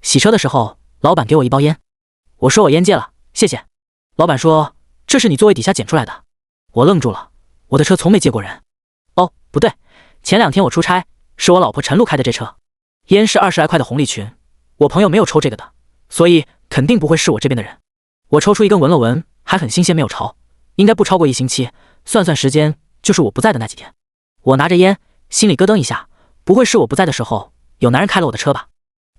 洗车的时候，老板给我一包烟，我说我烟戒了，谢谢。老板说这是你座位底下捡出来的。我愣住了，我的车从没借过人。哦，不对，前2天我出差，是我老婆陈露开的这车。烟是20来块的红利群，我朋友没有抽这个的，所以肯定不会是我这边的人。我抽出一根闻了闻，还很新鲜，没有潮，应该不超过1星期，算算时间，就是我不在的那几天。我拿着烟，心里咯噔一下，不会是我不在的时候有男人开了我的车吧？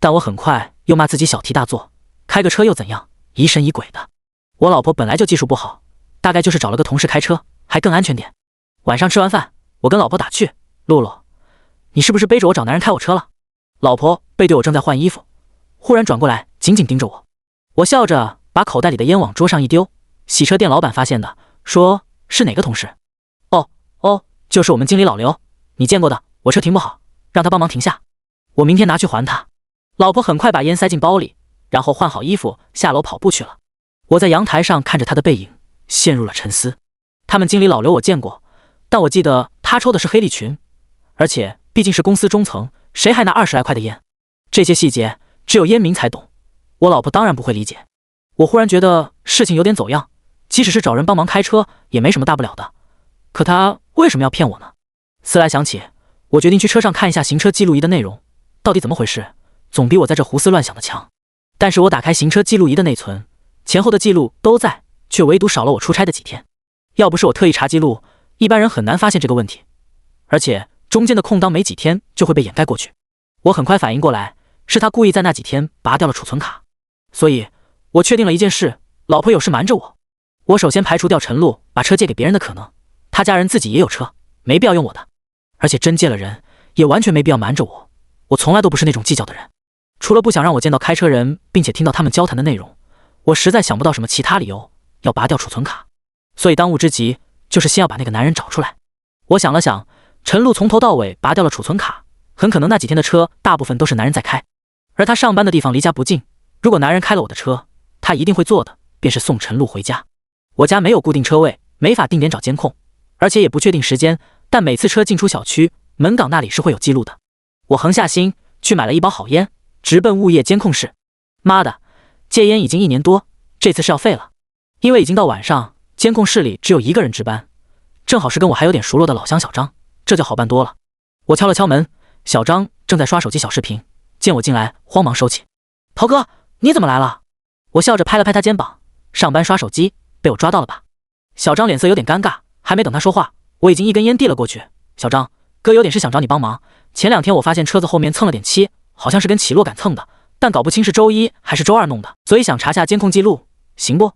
但我很快又骂自己小题大做，开个车又怎样，疑神疑鬼的。我老婆本来就技术不好，大概就是找了个同事开车，还更安全点。晚上吃完饭，我跟老婆打趣：露露，你是不是背着我找男人开我车了？老婆背对我正在换衣服，忽然转过来紧紧盯着我。我笑着把口袋里的烟往桌上一丢，洗车店老板发现的，说是哪个同事？哦，就是我们经理老刘，你见过的，我车停不好，让他帮忙停下，我明天拿去还他。老婆很快把烟塞进包里，然后换好衣服下楼跑步去了。我在阳台上看着他的背影，陷入了沉思。他们经理老刘我见过，但我记得他抽的是黑利群，而且毕竟是公司中层，谁还拿20来块的烟？这些细节只有烟民才懂，我老婆当然不会理解。我忽然觉得事情有点走样，即使是找人帮忙开车也没什么大不了的，可他为什么要骗我呢？思来想起，我决定去车上看一下行车记录仪的内容，到底怎么回事，总比我在这胡思乱想的强。但是我打开行车记录仪的内存，前后的记录都在，却唯独少了我出差的几天。要不是我特意查记录，一般人很难发现这个问题，而且中间的空档没几天就会被掩盖过去。我很快反应过来，是他故意在那几天拔掉了储存卡。所以我确定了一件事，老婆有事瞒着我。我首先排除掉陈露把车借给别人的可能，他家人自己也有车，没必要用我的，而且真借了人也完全没必要瞒着我，我从来都不是那种计较的人。除了不想让我见到开车人并且听到他们交谈的内容，我实在想不到什么其他理由要拔掉储存卡。所以当务之急就是先要把那个男人找出来。我想了想，陈露从头到尾拔掉了储存卡，很可能那几天的车大部分都是男人在开，而他上班的地方离家不近，如果男人开了我的车，他一定会做的便是送陈露回家。我家没有固定车位，没法定点找监控，而且也不确定时间，但每次车进出小区门岗那里是会有记录的。我横下心去买了一包好烟，直奔物业监控室。妈的，戒烟已经1年多，这次是要废了。因为已经到晚上，监控室里只有一个人值班，正好是跟我还有点熟络的老乡小张，这就好办多了。我敲了敲门，小张正在刷手机小视频，见我进来慌忙收起。涛哥，你怎么来了？我笑着拍了拍他肩膀，上班刷手机被我抓到了吧？小张脸色有点尴尬，还没等他说话，我已经一根烟递了过去。小张，哥有点事想找你帮忙。前2天我发现车子后面蹭了点漆，好像是跟起落杆蹭的，但搞不清是周1还是周2弄的，所以想查下监控记录，行不？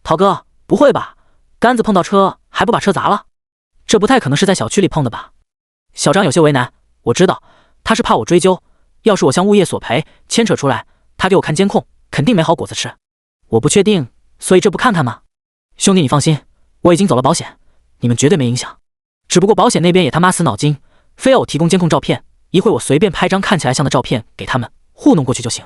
涛哥，不会吧？杆子碰到车还不把车砸了？这不太可能是在小区里碰的吧？小张有些为难，我知道他是怕我追究，要是我向物业索赔牵扯出来，他给我看监控肯定没好果子吃。我不确定，所以这不看看吗？兄弟你放心，我已经走了保险，你们绝对没影响。只不过保险那边也他妈死脑筋，非要我提供监控照片，一会我随便拍张看起来像的照片给他们糊弄过去就行。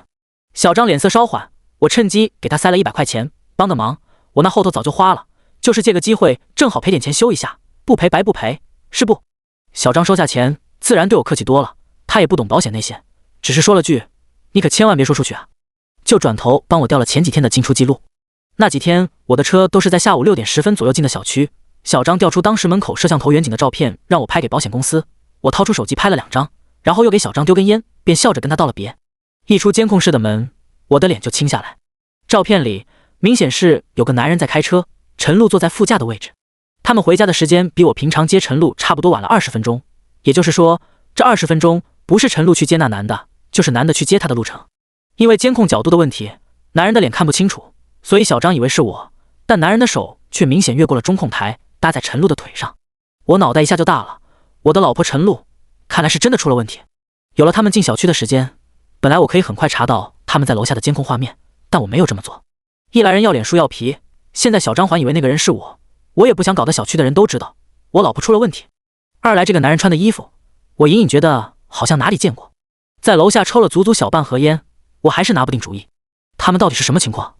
小张脸色稍缓，我趁机给他塞了100块钱，帮个忙，我那后头早就花了，就是借个机会正好赔点钱修一下，不赔白不赔，是不？小张收下钱自然对我客气多了，他也不懂保险内线，只是说了句你可千万别说出去啊，就转头帮我调了前几天的进出记录。那几天我的车都是在下午6点10分左右进的小区，小张调出当时门口摄像头远景的照片让我拍给保险公司，我掏出手机拍了2张，然后又给小张丢根烟，便笑着跟他道了别。一出监控室的门，我的脸就青下来。照片里明显是有个男人在开车，陈露坐在副驾的位置。他们回家的时间比我平常接陈露差不多晚了20分钟，也就是说这20分钟不是陈露去接那男的，就是男的去接他的路程。因为监控角度的问题，男人的脸看不清楚，所以小张以为是我，但男人的手却明显越过了中控台，搭在陈露的腿上。我脑袋一下就大了，我的老婆陈露看来是真的出了问题。有了他们进小区的时间，本来我可以很快查到他们在楼下的监控画面，但我没有这么做。一来人要脸树要皮，现在小张还以为那个人是我也不想搞得小区的人都知道我老婆出了问题。二来这个男人穿的衣服，我隐隐觉得好像哪里见过。在楼下抽了足足小半盒烟，我还是拿不定主意，他们到底是什么情况？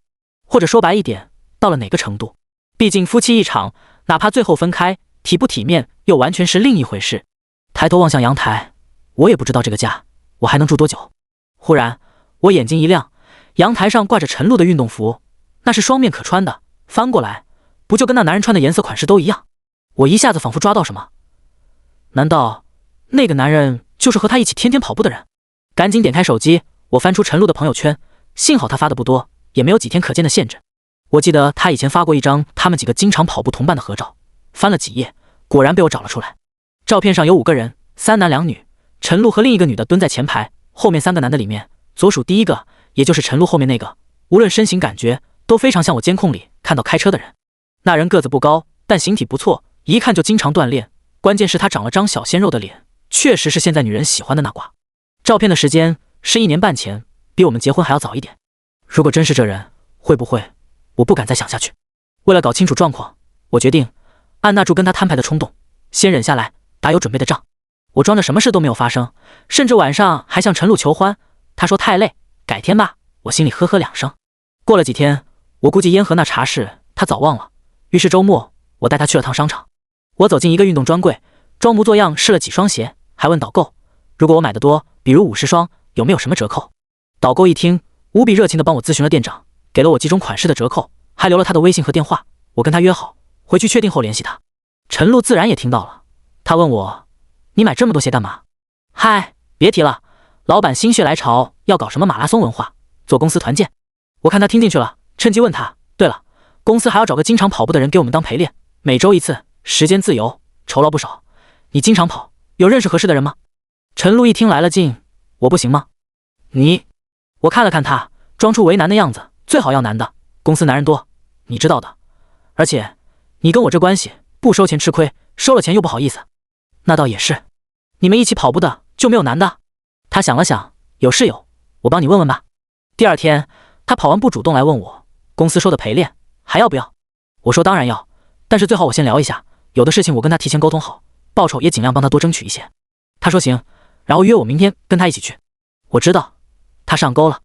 或者说白一点，到了哪个程度？毕竟夫妻一场，哪怕最后分开，体不体面又完全是另一回事。抬头望向阳台，我也不知道这个家我还能住多久。忽然我眼睛一亮，阳台上挂着陈露的运动服，那是双面可穿的，翻过来不就跟那男人穿的颜色款式都一样？我一下子仿佛抓到什么，难道那个男人就是和他一起天天跑步的人？赶紧点开手机，我翻出陈露的朋友圈，幸好他发的不多，也没有几天可见的限制。我记得他以前发过一张他们几个经常跑步同伴的合照，翻了几页，果然被我找了出来。照片上有5个人，3男2女，陈露和另一个女的蹲在前排，后面3个男的里面，左数第一个，也就是陈露后面那个，无论身形感觉都非常像我监控里看到开车的人。那人个子不高，但形体不错，一看就经常锻炼，关键是他长了张小鲜肉的脸，确实是现在女人喜欢的那挂。照片的时间是1年半前，比我们结婚还要早一点。如果真是这人，会不会……我不敢再想下去。为了搞清楚状况，我决定按捺住跟他摊牌的冲动，先忍下来打有准备的仗。我装着什么事都没有发生，甚至晚上还向陈露求欢。他说太累，改天吧。我心里呵呵2声。过了几天，我估计烟盒那茶事他早忘了，于是周末我带他去了趟商场。我走进一个运动专柜，装模作样试了几双鞋，还问导购，如果我买的多，比如50双，有没有什么折扣？导购一听，无比热情地帮我咨询了店长，给了我几种款式的折扣，还留了他的微信和电话。我跟他约好，回去确定后联系他。陈露自然也听到了，他问我，你买这么多鞋干嘛？嗨，别提了，老板心血来潮要搞什么马拉松文化，做公司团建。我看他听进去了，趁机问他，对了，公司还要找个经常跑步的人给我们当陪练，每周1次，时间自由，酬劳不少。你经常跑，有认识合适的人吗？陈露一听来了劲，我不行吗？我看了看他，装出为难的样子，最好要男的，公司男人多，你知道的。而且你跟我这关系，不收钱吃亏，收了钱又不好意思。那倒也是，你们一起跑步的就没有男的？他想了想，有是有，我帮你问问吧。第2天，他跑完步主动来问我，公司说的陪练还要不要？我说当然要，但是最好我先聊一下，有的事情我跟他提前沟通好，报酬也尽量帮他多争取一些。他说行，然后约我明天跟他一起去。我知道他上钩了，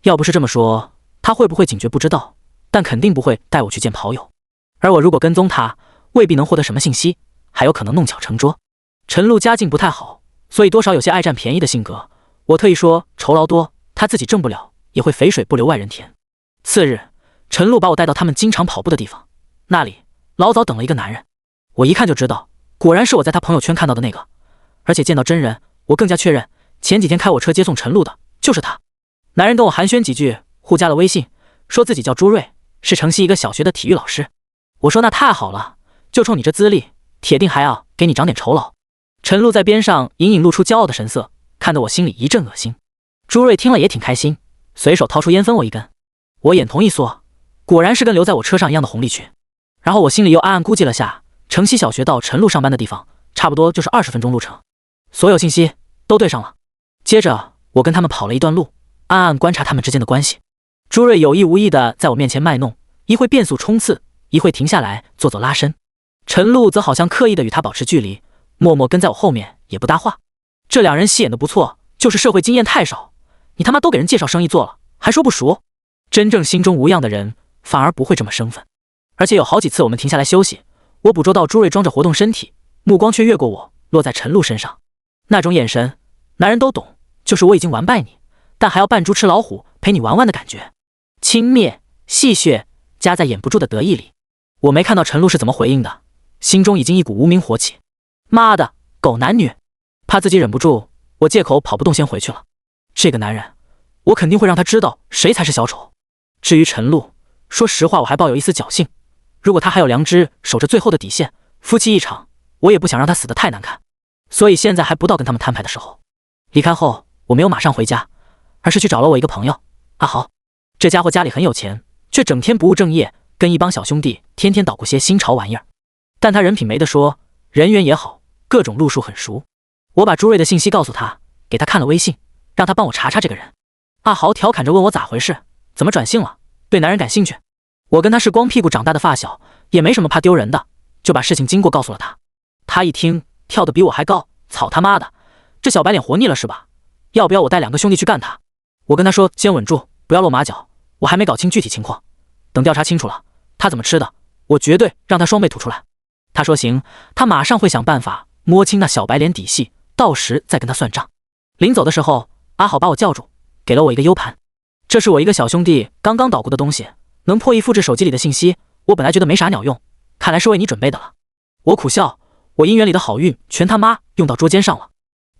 要不是这么说，他会不会警觉不知道，但肯定不会带我去见跑友。而我如果跟踪他，未必能获得什么信息，还有可能弄巧成拙。陈露家境不太好，所以多少有些爱占便宜的性格。我特意说酬劳多，他自己挣不了，也会肥水不流外人田。次日，陈露把我带到他们经常跑步的地方，那里老早等了一个男人。我一看就知道，果然是我在他朋友圈看到的那个，而且见到真人，我更加确认，前几天开我车接送陈露的就是他。男人跟我寒暄几句，互加了微信，说自己叫朱瑞，是城西一个小学的体育老师。我说那太好了，就冲你这资历，铁定还要给你涨点酬劳。陈露在边上隐隐露出骄傲的神色，看得我心里一阵恶心。朱瑞听了也挺开心，随手掏出烟分我一根。我眼瞳一缩，果然是跟留在我车上一样的红利群。然后我心里又暗暗估计了下，城西小学到陈露上班的地方，差不多就是20分钟路程。所有信息都对上了。接着我跟他们跑了一段路，暗暗观察他们之间的关系。朱瑞有意无意地在我面前卖弄，一会变速冲刺，一会停下来做做拉伸。陈露则好像刻意地与他保持距离，默默跟在我后面，也不搭话。这2人戏演得不错，就是社会经验太少。你他妈都给人介绍生意做了，还说不熟？真正心中无恙的人反而不会这么生分。而且有好几次我们停下来休息，我捕捉到朱瑞装着活动身体，目光却越过我，落在陈露身上。那种眼神，男人都懂，就是我已经完败你，但还要扮猪吃老虎陪你玩玩的感觉。轻蔑、戏谑加在掩不住的得意里。我没看到陈露是怎么回应的，心中已经一股无名火起。妈的，狗男女！怕自己忍不住，我借口跑不动先回去了。这个男人，我肯定会让他知道谁才是小丑。至于陈露，说实话我还抱有一丝侥幸，如果他还有良知，守着最后的底线，夫妻一场，我也不想让他死得太难看。所以现在还不到跟他们摊牌的时候。离开后，我没有马上回家，而是去找了我一个朋友阿豪。这家伙家里很有钱，却整天不务正业，跟一帮小兄弟天天捣鼓些新潮玩意儿。但他人品没得说，人缘也好，各种路数很熟。我把朱瑞的信息告诉他，给他看了微信，让他帮我查查这个人。阿豪调侃着问我咋回事，怎么转性了，对男人感兴趣。我跟他是光屁股长大的发小，也没什么怕丢人的，就把事情经过告诉了他。他一听，跳得比我还高，草他妈的，这小白脸活腻了是吧？要不要我带2个兄弟去干他？我跟他说先稳住，不要露马脚，我还没搞清具体情况，等调查清楚了，他怎么吃的，我绝对让他双倍吐出来。他说行，他马上会想办法摸清那小白脸底细，到时再跟他算账。临走的时候，阿好把我叫住，给了我一个 U 盘。这是我一个小兄弟刚刚捣鼓的东西，能破译复制手机里的信息，我本来觉得没啥鸟用，看来是为你准备的了。我苦笑，我姻缘里的好运全他妈用到捉奸上了。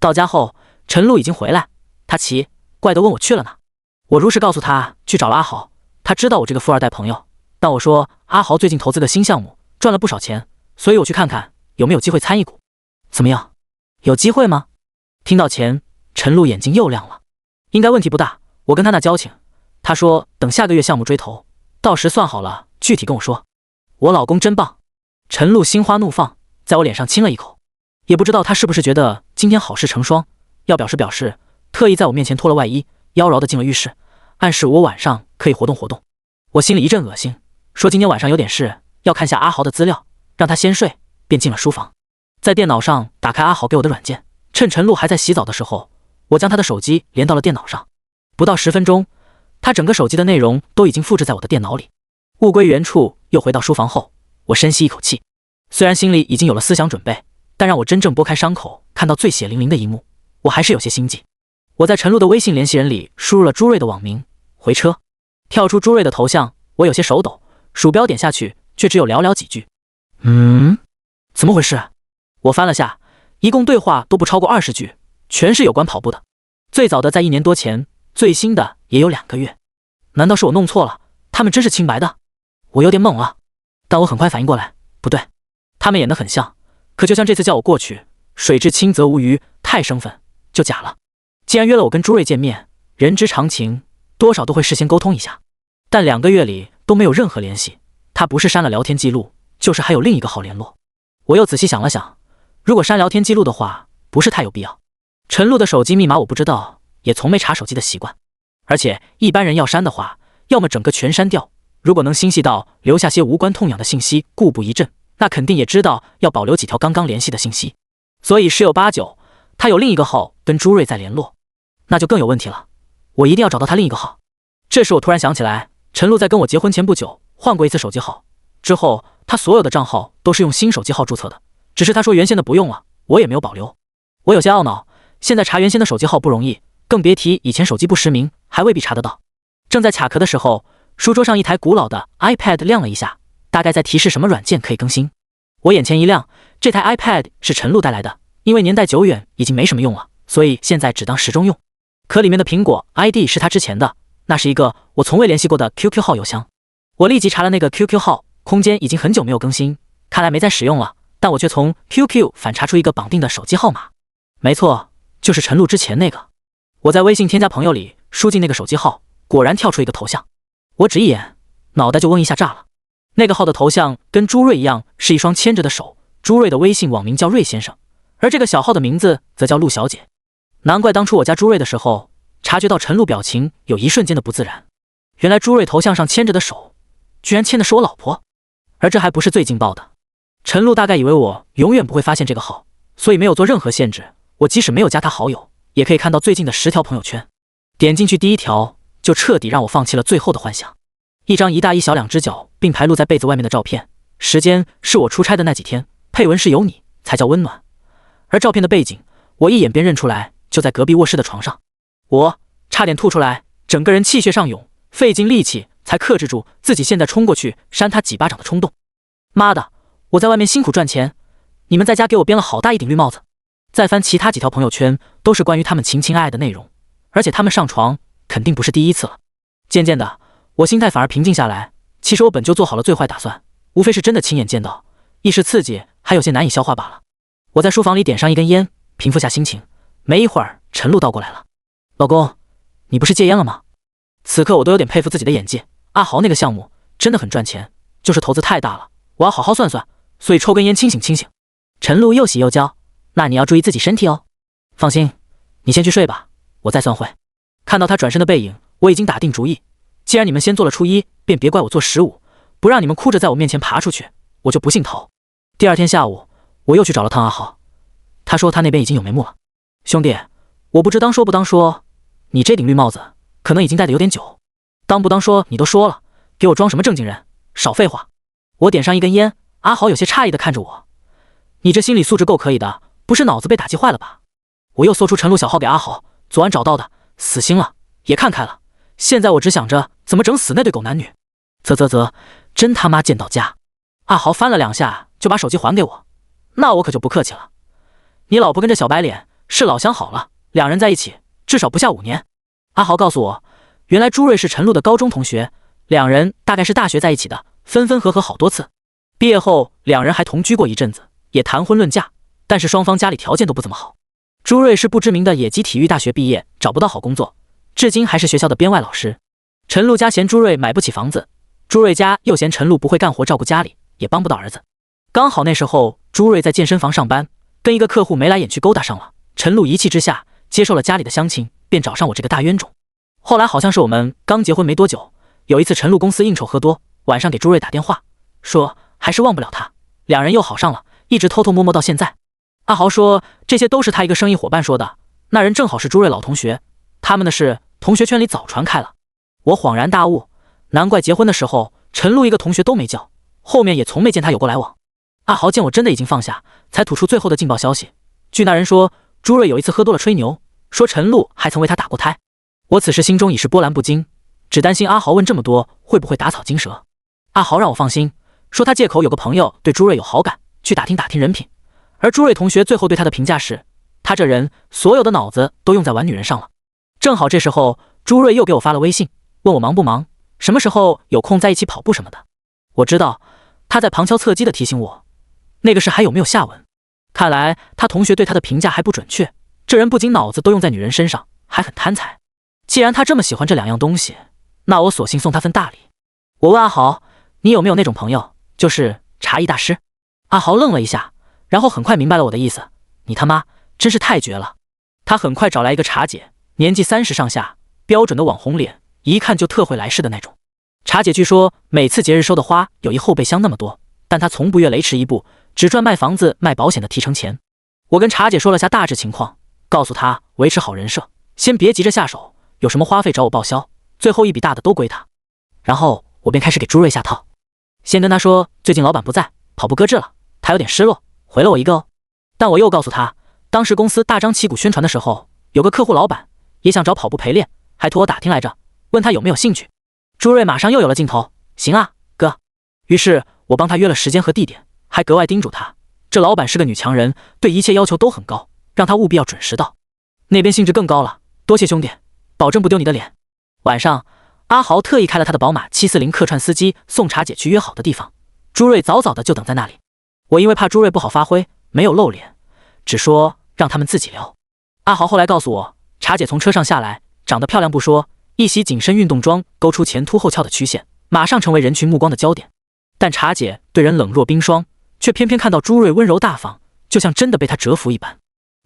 到家后，陈露已经回来，他奇怪地问我去了哪。我如实告诉他去找了阿豪，他知道我这个富二代朋友，但我说阿豪最近投资个新项目，赚了不少钱，所以我去看看有没有机会参一股。怎么样？有机会吗？听到钱，陈露眼睛又亮了。应该问题不大，我跟他那交情。他说等下个月项目追投，到时算好了具体跟我说。我老公真棒。陈露心花怒放，在我脸上亲了一口。也不知道他是不是觉得今天好事成双，要表示，特意在我面前脱了外衣，妖娆地进了浴室，暗示我晚上可以活动活动。我心里一阵恶心，说今天晚上有点事，要看下阿豪的资料，让他先睡，便进了书房。在电脑上打开阿豪给我的软件，趁陈露还在洗澡的时候，我将他的手机连到了电脑上。不到10分钟，他整个手机的内容都已经复制在我的电脑里。物归原处，又回到书房后，我深吸一口气，虽然心里已经有了思想准备，但让我真正拨开伤口，看到最血淋淋的一幕，我还是有些心悸。我在陈露的微信联系人里输入了朱瑞的网名，回车，跳出朱瑞的头像，我有些手抖，鼠标点下去，却只有寥寥几句。怎么回事？我翻了下，一共对话都不超过20句，全是有关跑步的。最早的在1年多前，最新的也有2个月。难道是我弄错了？他们真是清白的？我有点懵了，但我很快反应过来，不对，他们演得很像，可就像这次叫我过去，水至清则无鱼，太生分，就假了。既然约了我跟朱瑞见面，人之常情，多少都会事先沟通一下。但2个月里都没有任何联系，他不是删了聊天记录，就是还有另一个号联络。我又仔细想了想，如果删聊天记录的话，不是太有必要。陈露的手机密码我不知道，也从没查手机的习惯。而且一般人要删的话，要么整个全删掉，如果能心细到留下些无关痛痒的信息故布疑阵，那肯定也知道要保留几条刚刚联系的信息。所以10有8九，他有另一个号跟朱瑞在联络，那就更有问题了。我一定要找到他另一个号。这时我突然想起来，陈露在跟我结婚前不久换过一次手机号，之后他所有的账号都是用新手机号注册的，只是他说原先的不用了，我也没有保留。我有些懊恼，现在查原先的手机号不容易，更别提以前手机不实名还未必查得到。正在卡壳的时候，书桌上一台古老的 iPad 亮了一下，大概在提示什么软件可以更新。我眼前一亮，这台 iPad 是陈露带来的，因为年代久远已经没什么用了，所以现在只当时钟用。可里面的苹果 ID 是他之前的，那是一个我从未联系过的 QQ 号邮箱。我立即查了那个 QQ 号，空间已经很久没有更新，看来没再使用了，但我却从 QQ 反查出一个绑定的手机号码。没错，就是陈露之前那个。我在微信添加朋友里输进那个手机号，果然跳出一个头像。我只一眼，脑袋就嗡一下炸了。那个号的头像跟朱瑞一样，是一双牵着的手。朱瑞的微信网名叫瑞先生，而这个小号的名字则叫陆小姐。难怪当初我加朱瑞的时候，察觉到陈露表情有一瞬间的不自然。原来朱瑞头像上牵着的手，居然牵的是我老婆。而这还不是最劲爆的，陈露大概以为我永远不会发现这个号，所以没有做任何限制。我即使没有加他好友，也可以看到最近的10条朋友圈。点进去第1条，就彻底让我放弃了最后的幻想。一张一大一小2只脚并排露在被子外面的照片，时间是我出差的那几天，配文是有你才叫温暖。而照片的背景，我一眼便认出来，就在隔壁卧室的床上。我差点吐出来，整个人气血上涌，费尽力气才克制住自己现在冲过去扇他几巴掌的冲动。妈的，我在外面辛苦赚钱，你们在家给我编了好大一顶绿帽子。再翻其他几条朋友圈，都是关于他们情情爱爱的内容，而且他们上床肯定不是第一次了。渐渐的，我心态反而平静下来。其实我本就做好了最坏打算，无非是真的亲眼见到，一时刺激还有些难以消化罢了。我在书房里点上一根烟，平复下心情。没一会儿，陈露倒过来了。老公，你不是戒烟了吗？此刻我都有点佩服自己的演技。阿豪那个项目真的很赚钱，就是投资太大了，我要好好算算，所以抽根烟清醒清醒。陈露又喜又娇，那你要注意自己身体哦。放心，你先去睡吧，我再算会。看到他转身的背影，我已经打定主意，既然你们先做了初一，便别怪我做15，不让你们哭着在我面前爬出去，我就不信头。第2天下午，我又去找了趟阿豪，他说他那边已经有眉目了。兄弟，我不知当说不当说，你这顶绿帽子可能已经戴得有点久。当不当说你都说了，给我装什么正经人，少废话。我点上一根烟，阿豪有些诧异地看着我，你这心理素质够可以的，不是脑子被打击坏了吧？我又搜出陈露小号给阿豪，昨晚找到的，死心了，也看开了，现在我只想着怎么整死那对狗男女。啧，真他妈贱到家！阿豪翻了2下就把手机还给我，那我可就不客气了。你老婆跟这小白脸是老相好了，2人在一起至少不下5年。阿豪告诉我，原来朱瑞是陈露的高中同学，2人大概是大学在一起的，分分合合好多次。毕业后2人还同居过一阵子，也谈婚论嫁，但是双方家里条件都不怎么好。朱瑞是不知名的野鸡体育大学毕业，找不到好工作，至今还是学校的编外老师。陈露家嫌朱瑞买不起房子，朱瑞家又嫌陈露不会干活照顾家里，也帮不到儿子。刚好那时候朱瑞在健身房上班，跟一个客户眉来眼去勾搭上了。陈露一气之下接受了家里的相亲，便找上我这个大冤种。后来好像是我们刚结婚没多久，有一次陈露公司应酬喝多，晚上给朱瑞打电话，说还是忘不了他，2人又好上了，一直偷偷摸摸到现在。阿豪说这些都是他一个生意伙伴说的，那人正好是朱瑞老同学，他们的事同学圈里早传开了。我恍然大悟，难怪结婚的时候陈露一个同学都没叫，后面也从没见他有过来往。阿豪见我真的已经放下，才吐出最后的劲爆消息。据那人说，朱瑞有一次喝多了吹牛，说陈露还曾为他打过胎。我此时心中已是波澜不惊，只担心阿豪问这么多会不会打草惊蛇。阿豪让我放心，说他借口有个朋友对朱瑞有好感，去打听打听人品。而朱瑞同学最后对他的评价是，他这人所有的脑子都用在玩女人上了。正好这时候朱瑞又给我发了微信，问我忙不忙，什么时候有空在一起跑步什么的。我知道他在旁敲侧击地提醒我，那个事还有没有下文。看来他同学对他的评价还不准确，这人不仅脑子都用在女人身上，还很贪财。既然他这么喜欢这2样东西，那我索性送他份大礼。我问阿豪，你有没有那种朋友，就是茶艺大师？阿豪愣了一下，然后很快明白了我的意思，你他妈真是太绝了。他很快找来一个茶姐，年纪30上下，标准的网红脸，一看就特会来事的那种。茶姐据说每次节日收的花有一后备箱那么多，但她从不越雷池一步，只赚卖房子卖保险的提成钱。我跟茶姐说了下大致情况，告诉她维持好人设，先别急着下手，有什么花费找我报销，最后一笔大的都归她。然后我便开始给朱瑞下套，先跟他说最近老板不在，跑步搁置了，他有点失落，回了我一个哦。但我又告诉他，当时公司大张旗鼓宣传的时候，有个客户老板也想找跑步陪练，还托我打听来着，问他有没有兴趣。朱瑞马上又有了劲头，行啊哥。于是我帮他约了时间和地点，还格外叮嘱他，这老板是个女强人，对一切要求都很高，让他务必要准时到。那边兴致更高了，多谢兄弟，保证不丢你的脸。晚上阿豪特意开了他的宝马740客串司机送茶姐去约好的地方，朱瑞早早的就等在那里。我因为怕朱瑞不好发挥，没有露脸，只说让他们自己聊。阿豪后来告诉我，茶姐从车上下来，长得漂亮不说，一袭紧身运动装勾出前凸后翘的曲线，马上成为人群目光的焦点。但茶姐对人冷若冰霜，却偏偏看到朱瑞温柔大方，就像真的被他折服一般。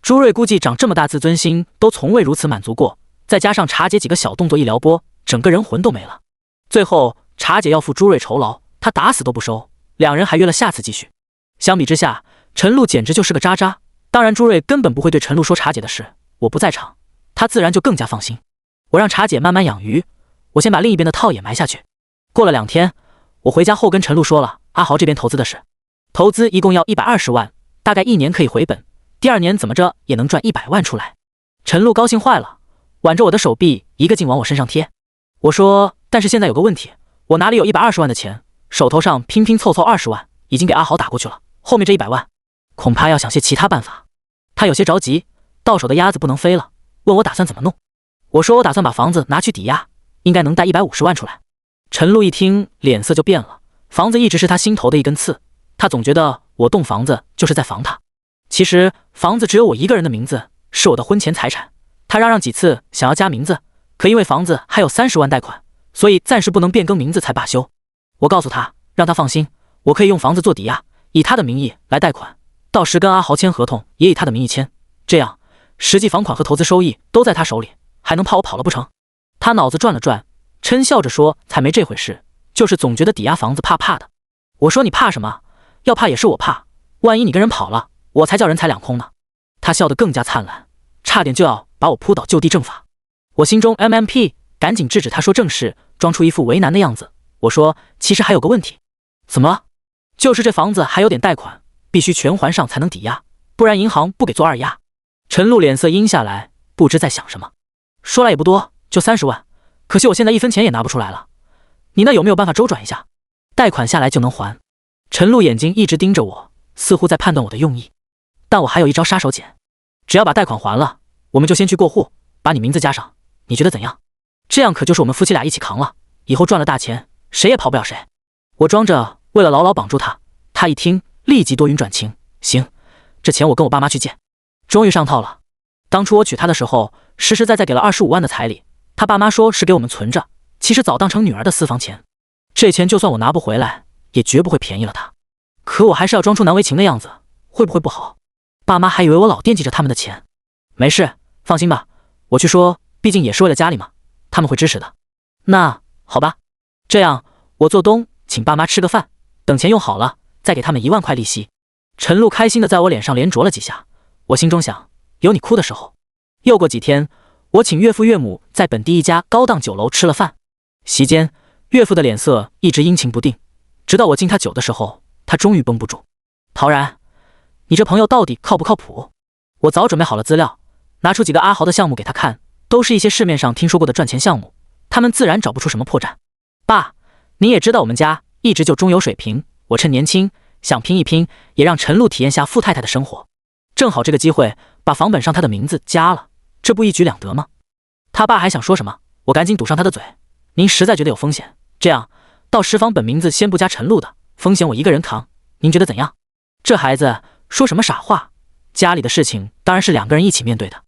朱瑞估计长这么大自尊心都从未如此满足过，再加上茶姐几个小动作一撩拨，整个人魂都没了。最后茶姐要付朱瑞酬劳，他打死都不收，2人还约了下次继续。相比之下，陈露简直就是个渣渣。当然朱瑞根本不会对陈露说茶姐的事，我不在场，他自然就更加放心。我让茶姐慢慢养鱼，我先把另一边的套也埋下去。过了2天，我回家后跟陈露说了阿豪这边投资的事，投资一共要120万，大概1年可以回本，第2年怎么着也能赚100万出来。陈露高兴坏了，挽着我的手臂一个劲往我身上贴。我说但是现在有个问题，我哪里有120万的钱，手头上拼拼凑凑20万已经给阿豪打过去了，后面这100万恐怕要想些其他办法。他有些着急，到手的鸭子不能飞了，问我打算怎么弄。我说我打算把房子拿去抵押，应该能贷150万出来。陈露一听脸色就变了，房子一直是他心头的一根刺，他总觉得我动房子就是在防他。其实房子只有我一个人的名字，是我的婚前财产，他嚷嚷几次想要加名字，可因为房子还有30万贷款，所以暂时不能变更名字才罢休。我告诉他让他放心，我可以用房子做抵押，以他的名义来贷款，到时跟阿豪签合同也以他的名义签，这样实际房款和投资收益都在他手里，还能怕我跑了不成？他脑子转了转，嗔笑着说才没这回事，就是总觉得抵押房子怕怕的。我说你怕什么？要怕也是我怕，万一你跟人跑了，我才叫人财两空呢。他笑得更加灿烂，差点就要把我扑倒就地正法。我心中 MMP， 赶紧制止他说正事，装出一副为难的样子。我说其实还有个问题。怎么了？就是这房子还有点贷款，必须全还上才能抵押，不然银行不给做2押。陈露脸色阴下来，不知在想什么。说来也不多，就30万，可惜我现在一分钱也拿不出来了，你那有没有办法周转一下？贷款下来就能还。陈露眼睛一直盯着我，似乎在判断我的用意。但我还有一招杀手锏，只要把贷款还了，我们就先去过户，把你名字加上，你觉得怎样？这样可就是我们夫妻俩一起扛了，以后赚了大钱，谁也跑不了谁。我装着为了牢牢绑住他，他一听立即多云转晴，行，这钱我跟我爸妈去借。终于上套了。当初我娶她的时候，实实在在给了25万的彩礼，他爸妈说是给我们存着，其实早当成女儿的私房钱。这钱就算我拿不回来，也绝不会便宜了他。可我还是要装出难为情的样子，会不会不好？爸妈还以为我老惦记着他们的钱。没事，放心吧，我去说，毕竟也是为了家里嘛，他们会支持的。那好吧，这样我做东请爸妈吃个饭，等钱用好了再给他们1万块利息。陈露开心的在我脸上连啄了几下，我心中想，有你哭的时候。又过几天，我请岳父岳母在本地一家高档酒楼吃了饭。席间，岳父的脸色一直阴晴不定，直到我敬他酒的时候，他终于绷不住。陶然，你这朋友到底靠不靠谱？我早准备好了资料，拿出几个阿豪的项目给他看，都是一些市面上听说过的赚钱项目，他们自然找不出什么破绽。爸，你也知道我们家一直就中游水平，我趁年轻想拼一拼，也让陈露体验下富太太的生活。正好这个机会把房本上他的名字加了，这不一举两得吗？他爸还想说什么，我赶紧堵上他的嘴。您实在觉得有风险，这样到时房本名字先不加陈露的，风险我一个人扛，您觉得怎样？这孩子说什么傻话，家里的事情当然是2个人一起面对的。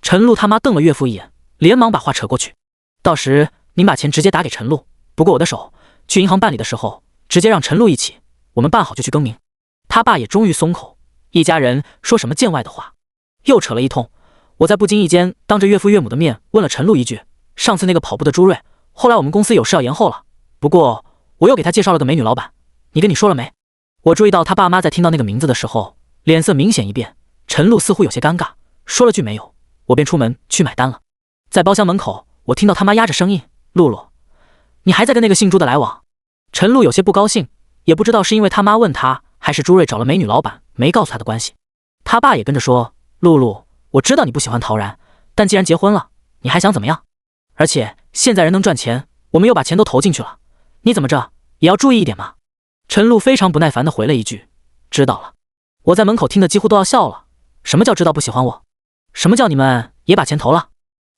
陈露他妈瞪了岳父一眼，连忙把话扯过去。到时您把钱直接打给陈露，不过我的手，去银行办理的时候直接让陈露一起，我们办好就去更名。他爸也终于松口，一家人说什么见外的话，又扯了一通。我在不经意间当着岳父岳母的面问了陈露一句，上次那个跑步的朱瑞，后来我们公司有事要延后了，不过我又给他介绍了个美女老板，你跟你说了没？我注意到他爸妈在听到那个名字的时候，脸色明显一变，陈露似乎有些尴尬，说了句没有，我便出门去买单了。在包厢门口，我听到他妈压着声音，露露，你还在跟那个姓朱的来往？陈露有些不高兴，也不知道是因为他妈问他，还是朱瑞找了美女老板没告诉他的关系。他爸也跟着说，露露，我知道你不喜欢陶然，但既然结婚了，你还想怎么样？而且现在人能赚钱，我们又把钱都投进去了，你怎么着也要注意一点嘛。陈露非常不耐烦地回了一句，知道了。我在门口听得几乎都要笑了，什么叫知道不喜欢我？什么叫你们也把钱投了？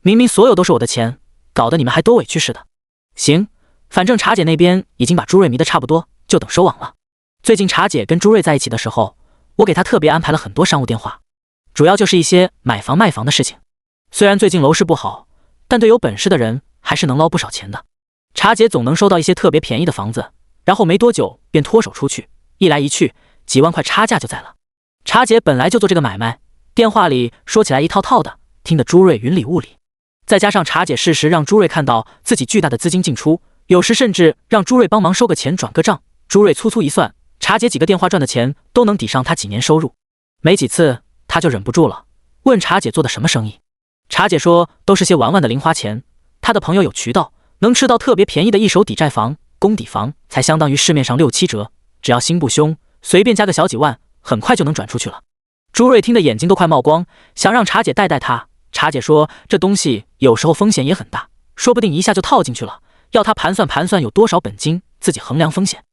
明明所有都是我的钱，搞得你们还多委屈似的。行，反正茶姐那边已经把朱瑞迷得差不多，就等收网了。最近茶姐跟朱瑞在一起的时候，我给她特别安排了很多商务电话，主要就是一些买房卖房的事情。虽然最近楼市不好，但对有本事的人还是能捞不少钱的。茶姐总能收到一些特别便宜的房子，然后没多久便脱手出去，一来一去几万块差价就在了。茶姐本来就做这个买卖，电话里说起来一套套的，听得朱瑞云里雾里。再加上茶姐适时让朱瑞看到自己巨大的资金进出，有时甚至让朱瑞帮忙收个钱转个账，朱瑞粗粗一算，茶姐几个电话赚的钱都能抵上他几年收入。没几次他就忍不住了，问茶姐做的什么生意。茶姐说都是些玩玩的零花钱，他的朋友有渠道，能吃到特别便宜的一手抵债房，公抵房才相当于市面上6-7折，只要心不凶，随便加个小几万，很快就能转出去了。朱瑞听得眼睛都快冒光，想让茶姐带带他。茶姐说这东西有时候风险也很大，说不定一下就套进去了，要他盘算盘算有多少本金，自己衡量风险。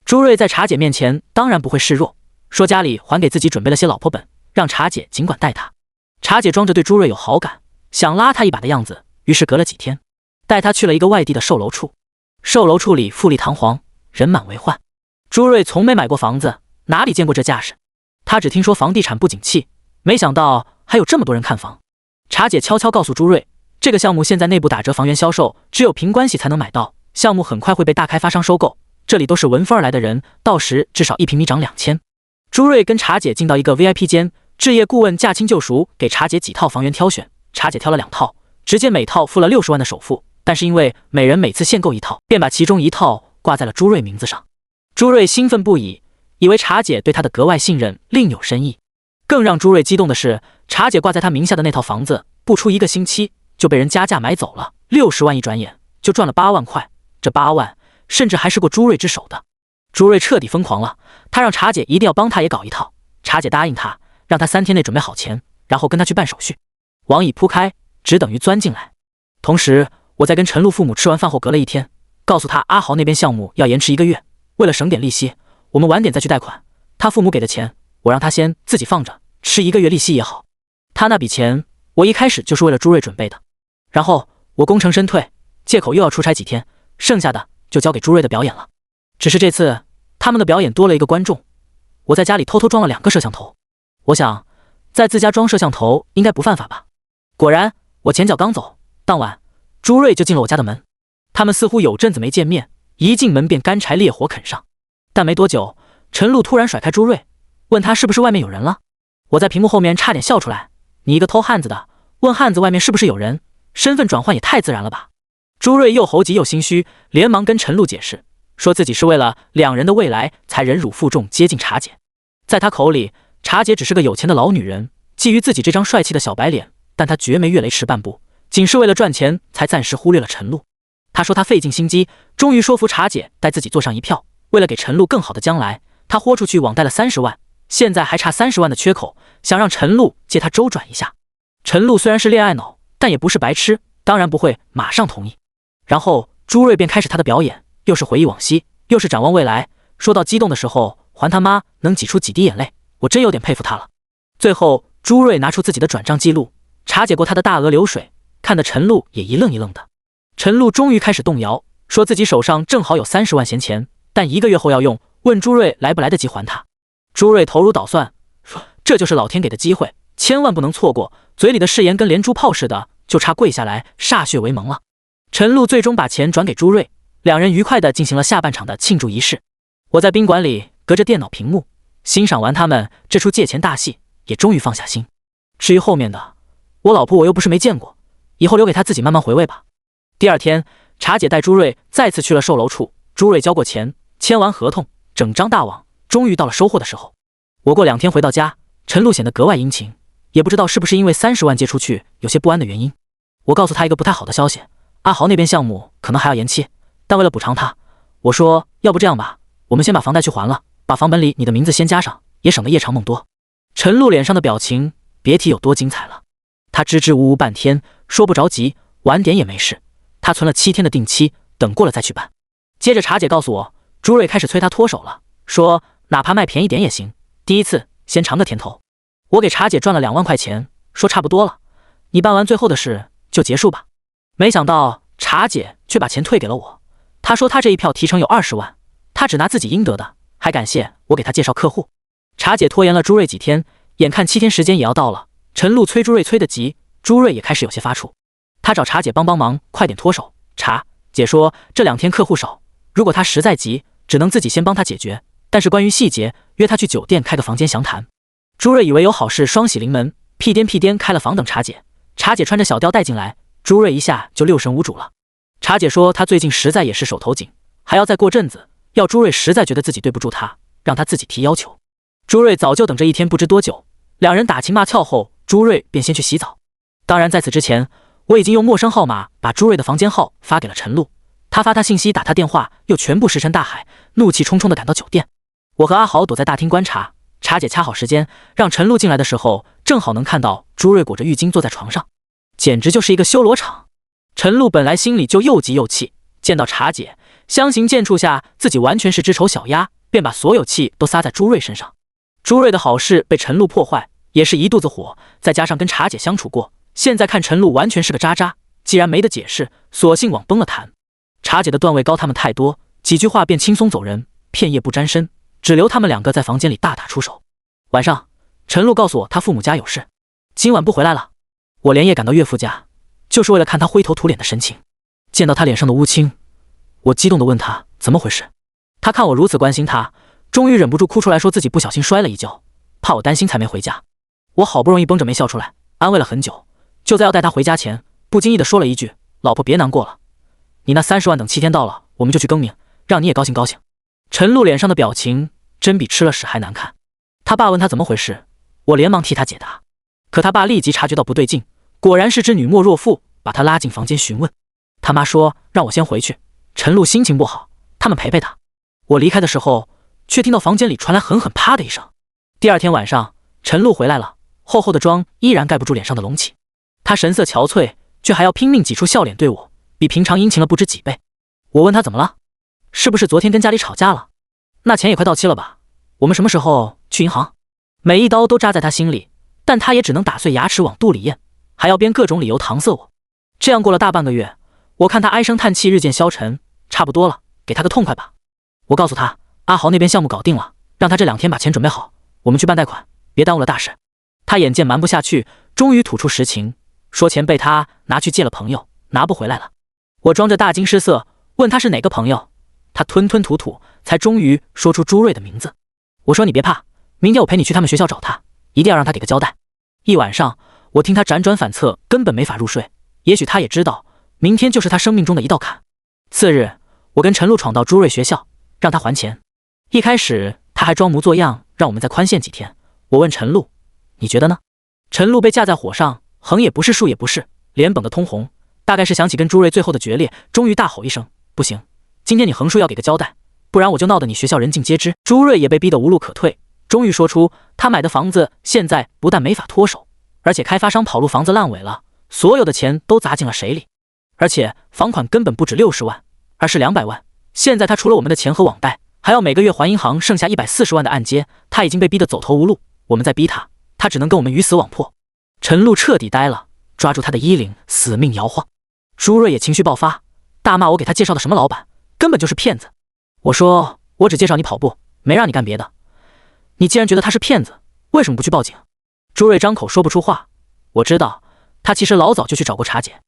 朱瑞在茶姐面前当然不会示弱，说家里还给自己准备了些老婆本，让茶姐尽管带他。茶姐装着对朱瑞有好感，想拉他一把的样子，于是隔了几天带他去了一个外地的售楼处。售楼处里富丽堂皇，人满为患。朱瑞从没买过房子，哪里见过这架势，他只听说房地产不景气，没想到还有这么多人看房。茶姐悄悄告诉朱瑞，这个项目现在内部打折房源销售，只有凭关系才能买到，项目很快会被大开发商收购，这里都是闻风而来的人，到时至少1平米涨2000。朱瑞跟茶姐进到一个 VIP 间，置业顾问驾轻就熟给茶姐几套房源挑选，茶姐挑了2套，直接每套付了60万的首付，但是因为每人每次限购1套，便把其中1套挂在了朱瑞名字上。朱瑞兴奋不已，以为茶姐对他的格外信任另有深意。更让朱瑞激动的是，茶姐挂在他名下的那套房子，不出1个星期就被人加价买走了，60万一转眼就赚了8万块，这8万甚至还是过朱瑞之手的。朱瑞彻底疯狂了，他让茶姐一定要帮他也搞一套，茶姐答应他，让他3天内准备好钱，然后跟他去办手续。网已铺开，只等于钻进来。同时我在跟陈露父母吃完饭后隔了一天，告诉他阿豪那边项目要延迟1个月，为了省点利息，我们晚点再去贷款。他父母给的钱，我让他先自己放着，吃1个月利息也好。他那笔钱，我一开始就是为了朱瑞准备的。然后我功成身退，借口又要出差几天，剩下的就交给朱瑞的表演了。只是这次他们的表演多了一个观众，我在家里偷偷装了2个摄像头。我想，在自家装摄像头应该不犯法吧？果然，我前脚刚走，当晚朱瑞就进了我家的门。他们似乎有阵子没见面，一进门便干柴烈火啃上。但没多久，陈露突然甩开朱瑞，问他是不是外面有人了。我在屏幕后面差点笑出来，你一个偷汉子的，问汉子外面是不是有人，身份转换也太自然了吧。朱瑞又猴急又心虚，连忙跟陈露解释，说自己是为了2人的未来才忍辱负重接近茶姐。在他口里，茶姐只是个有钱的老女人，觊觎自己这张帅气的小白脸，但他绝没越雷池半步，仅是为了赚钱才暂时忽略了陈露。他说他费尽心机，终于说服茶姐带自己坐上一票，为了给陈露更好的将来，他豁出去网贷了30万，现在还差30万的缺口，想让陈露借他周转一下。陈露虽然是恋爱脑，但也不是白痴，当然不会马上同意。然后朱瑞便开始他的表演，又是回忆往昔，又是展望未来，说到激动的时候，还他妈能挤出几滴眼泪，我真有点佩服他了。最后朱瑞拿出自己的转账记录，茶姐过他的大额流水，看得陈露也一愣一愣的。陈露终于开始动摇，说自己手上正好有30万闲钱，但1个月后要用，问朱瑞来不来得及还他。朱瑞头如捣蒜，说这就是老天给的机会，千万不能错过，嘴里的誓言跟连珠炮似的，就差跪下来歃血为盟了。陈露最终把钱转给朱瑞，2人愉快地进行了下半场的庆祝仪式。我在宾馆里隔着电脑屏幕欣赏完他们这出借钱大戏，也终于放下心。至于后面的，我老婆我又不是没见过，以后留给她自己慢慢回味吧。第2天，茶姐带朱瑞再次去了售楼处，朱瑞交过钱，签完合同，整张大网，终于到了收货的时候。我过2天回到家，陈露显得格外殷勤，也不知道是不是因为30万借出去有些不安的原因。我告诉她一个不太好的消息，阿豪那边项目可能还要延期，但为了补偿他，我说要不这样吧，我们先把房贷去还了，把房本里你的名字先加上，也省得夜长梦多。陈露脸上的表情别提有多精彩了，他支支吾吾半天，说不着急，晚点也没事，他存了7天的定期，等过了再去办。接着茶姐告诉我，朱瑞开始催他脱手了，说哪怕卖便宜点也行，第一次先尝个甜头。我给茶姐赚了2万块钱，说差不多了，你办完最后的事就结束吧。没想到茶姐却把钱退给了我，她说她这一票提成有20万，她只拿自己应得的，还感谢我给她介绍客户。茶姐拖延了朱瑞几天，眼看7天时间也要到了，陈露催朱瑞催得急，朱瑞也开始有些发怵。他找茶姐帮忙，快点脱手。茶姐说这2天客户少，如果他实在急，只能自己先帮他解决，但是关于细节，约他去酒店开个房间详谈。朱瑞以为有好事双喜临门，屁颠开了房等茶姐。茶姐穿着小吊带进来，朱瑞一下就6神无主了。茶姐说她最近实在也是手头紧，还要再过阵子，要朱瑞实在觉得自己对不住他，让他自己提要求。朱瑞早就等着1天不知多久，2人打情骂俏后，朱瑞便先去洗澡。当然在此之前，我已经用陌生号码把朱瑞的房间号发给了陈露，他发他信息打他电话，又全部石沉大海，怒气冲冲地赶到酒店。我和阿豪躲在大厅观察，茶姐掐好时间让陈露进来的时候，正好能看到朱瑞裹着浴巾坐在床上，简直就是一个修罗场。陈露本来心里就又急又气，见到茶姐，相形见绌下自己完全是只丑小鸭，便把所有气都撒在朱瑞身上。朱瑞的好事被陈露破坏，也是一肚子火，再加上跟茶姐相处过，现在看陈露完全是个渣渣，既然没得解释，索性往崩了谈。茶姐的段位高他们太多，几句话便轻松走人，片叶不沾身，只留他们2个在房间里大打出手。晚上，陈露告诉我他父母家有事，今晚不回来了。我连夜赶到岳父家，就是为了看他灰头土脸的神情。见到他脸上的乌青，我激动地问他怎么回事。他看我如此关心他，终于忍不住哭出来，说自己不小心摔了一跤，怕我担心才没回家。我好不容易绷着没笑出来，安慰了很久，就在要带他回家前，不经意地说了一句：老婆别难过了，你那30万等7天到了，我们就去更名，让你也高兴高兴。陈露脸上的表情真比吃了屎还难看。他爸问他怎么回事，我连忙替他解答。可他爸立即察觉到不对劲，果然是只女莫若父，把他拉进房间询问。他妈说让我先回去，陈露心情不好，他们陪陪他。我离开的时候，却听到房间里传来狠狠啪的一声。第2天晚上，陈露回来了，厚厚的妆依然盖不住脸上的隆起，她神色憔悴，却还要拼命挤出笑脸对我，比平常殷勤了不止几倍。我问他怎么了，是不是昨天跟家里吵架了？那钱也快到期了吧？我们什么时候去银行？每一刀都扎在他心里，但他也只能打碎牙齿往肚里咽，还要编各种理由搪塞我。这样过了大半个月，我看他唉声叹气，日渐消沉，差不多了，给他个痛快吧。我告诉他，阿豪那边项目搞定了，让他这2天把钱准备好，我们去办贷款，别耽误了大事。他眼见瞒不下去，终于吐出实情，说钱被他拿去借了朋友，拿不回来了。我装着大惊失色，问他是哪个朋友，他吞吞吐吐，才终于说出朱瑞的名字。我说你别怕，明天我陪你去他们学校找他，一定要让他给个交代。一晚上，我听他辗转反侧，根本没法入睡。也许他也知道，明天就是他生命中的一道坎。次日，我跟陈露闯到朱瑞学校，让他还钱。一开始他还装模作样，让我们再宽限几天。我问陈露，你觉得呢？陈露被架在火上，横也不是，竖也不是，脸绷得通红，大概是想起跟朱瑞最后的决裂，终于大吼一声，不行，今天你横竖要给个交代，不然我就闹得你学校人尽皆知。朱瑞也被逼得无路可退，终于说出他买的房子现在不但没法脱手，而且开发商跑路，房子烂尾了，所有的钱都砸进了水里，而且房款根本不止60万，而是200万。现在他除了我们的钱和网贷，还要每个月还银行剩下140万的按揭，他已经被逼得走投无路。我们再逼他，他只能跟我们鱼死网破。陈露彻底呆了，抓住他的衣领死命摇晃。朱瑞也情绪爆发，大骂我给他介绍的什么老板，根本就是骗子。我说我只介绍你跑步，没让你干别的。你既然觉得他是骗子，为什么不去报警？朱瑞张口说不出话。我知道他其实老早就去找过茶姐，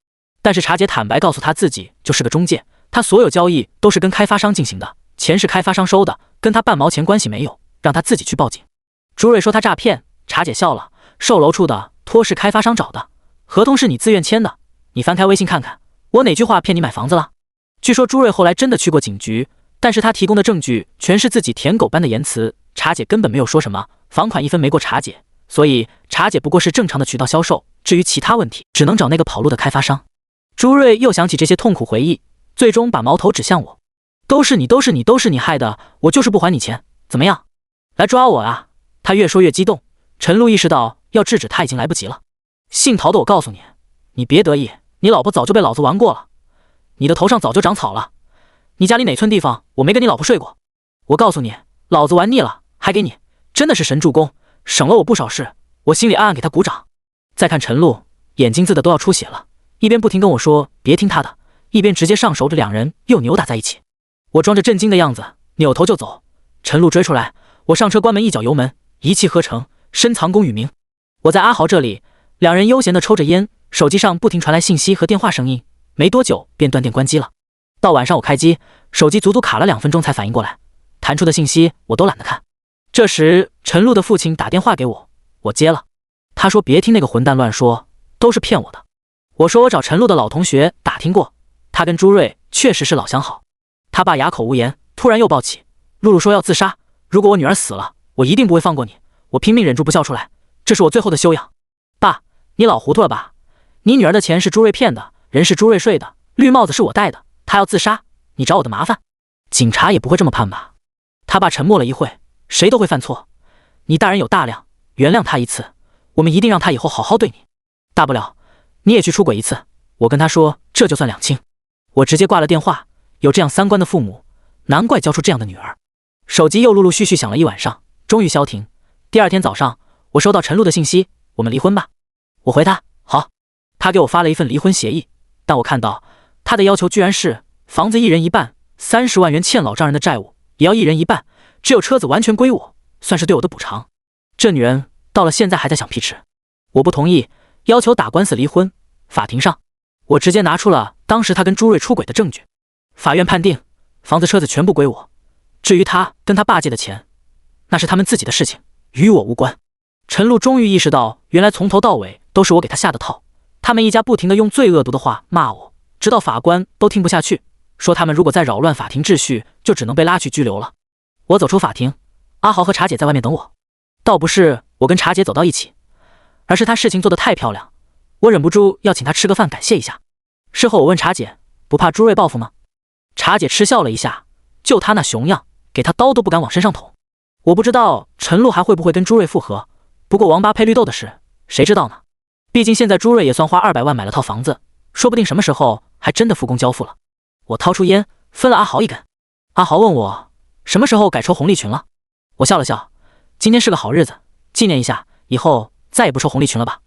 但是茶姐坦白告诉他自己就是个中介，他所有交易都是跟开发商进行的，钱是开发商收的，跟他半毛钱关系没有，让他自己去报警。朱瑞说他诈骗，茶姐笑了，售楼处的托是开发商找的，合同是你自愿签的，你翻开微信看看，我哪句话骗你买房子了？据说朱瑞后来真的去过警局，但是他提供的证据全是自己舔狗般的言辞，茶姐根本没有说什么，房款一分没过茶姐，所以茶姐不过是正常的渠道销售，至于其他问题，只能找那个跑路的开发商。朱瑞又想起这些痛苦回忆，最终把矛头指向我，都是你害的，我就是不还你钱，怎么样？来抓我啊！他越说越激动，陈露意识到要制止他已经来不及了。姓陶的，我告诉你，你别得意，你老婆早就被老子玩过了，你的头上早就长草了，你家里哪寸地方我没跟你老婆睡过？我告诉你，老子玩腻了，还给你，真的是神助攻，省了我不少事，我心里暗暗给他鼓掌。再看陈露，眼睛字的都要出血了，一边不停跟我说别听他的，一边直接上手的2人又扭打在一起。我装着震惊的样子，扭头就走。陈露追出来，我上车关门，一脚油门，一气呵成，深藏功与名。我在阿豪这里，2人悠闲地抽着烟，手机上不停传来信息和电话声音，没多久便断电关机了。到晚上我开机，手机足足卡了2分钟才反应过来，弹出的信息我都懒得看。这时陈露的父亲打电话给我，我接了。他说别听那个混蛋乱说，都是骗我的。我说我找陈露的老同学打听过，他跟朱瑞确实是老相好。他爸哑口无言，突然又抱起，露露说要自杀，如果我女儿死了，我一定不会放过你。我拼命忍住不笑出来，这是我最后的修养。爸，你老糊涂了吧？你女儿的钱是朱瑞骗的，人是朱瑞睡的，绿帽子是我戴的，他要自杀，你找我的麻烦？警察也不会这么判吧？他爸沉默了一会，谁都会犯错，你大人有大量，原谅他一次，我们一定让他以后好好对你，大不了你也去出轨一次。我跟他说这就算2清。我直接挂了电话，有这样3观的父母，难怪教出这样的女儿。手机又陆陆续续响了一晚上，终于消停。第2天早上，我收到陈露的信息，我们离婚吧。我回他好。他给我发了一份离婚协议，但我看到他的要求居然是房子1人1半，30万元欠老丈人的债务也要1人1半，只有车子完全归我，算是对我的补偿。这女人到了现在还在想屁吃。我不同意，要求打官司离婚。法庭上，我直接拿出了当时他跟朱瑞出轨的证据。法院判定房子车子全部归我，至于他跟他爸借的钱，那是他们自己的事情，与我无关。陈露终于意识到，原来从头到尾都是我给他下的套。他们一家不停地用最恶毒的话骂我，直到法官都听不下去，说他们如果再扰乱法庭秩序，就只能被拉去拘留了。我走出法庭，阿豪和茶姐在外面等我。倒不是我跟茶姐走到一起，而是他事情做得太漂亮，我忍不住要请他吃个饭感谢一下。事后我问茶姐，不怕朱瑞报复吗？茶姐嗤笑了一下，就他那熊样，给他刀都不敢往身上捅。我不知道陈露还会不会跟朱瑞复合，不过王八配绿豆的事，谁知道呢？毕竟现在朱瑞也算花200万买了套房子，说不定什么时候还真的复工交付了。我掏出烟，分了阿豪一根。阿豪问我什么时候改抽红利群了，我笑了笑，今天是个好日子，纪念一下，以后再也不抽红利群了吧。